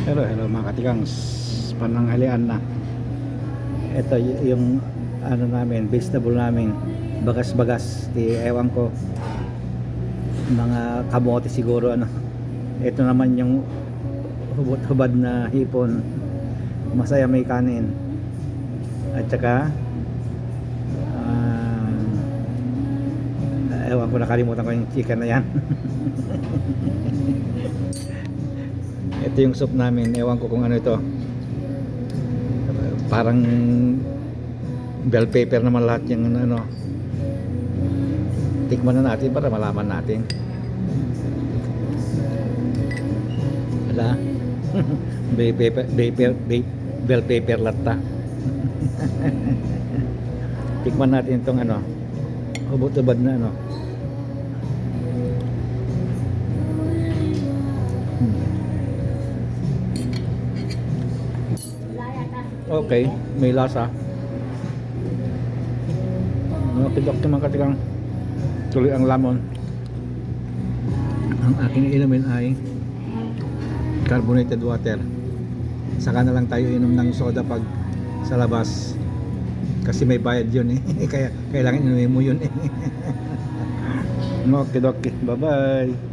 Hello mga katigang, pananghalian na. Ito yung ano namin, vegetable namin, bagas-bagas, ewan ko, mga kamote siguro ano. Ito naman yung hubad na hipon, masaya may kanin. At saka ewan ko, nakalimutan ko yung chicken na yan. Ito yung soup namin, ewan ko kung ano ito, parang bell pepper naman lahat yung ano. Tikman na natin para malaman natin. Wala. Bell pepper latta. Tikman natin itong ano, hubot-hubad na ano. Okay, may lasa. Nakidok naman katikang tuloy ang lamon. Ang aking inumin ay carbonated water. Saka na lang tayo inom ng soda pag sa labas. Kasi may bayad yun eh. Kaya kailangan inumin mo yun eh. Okay, bye bye.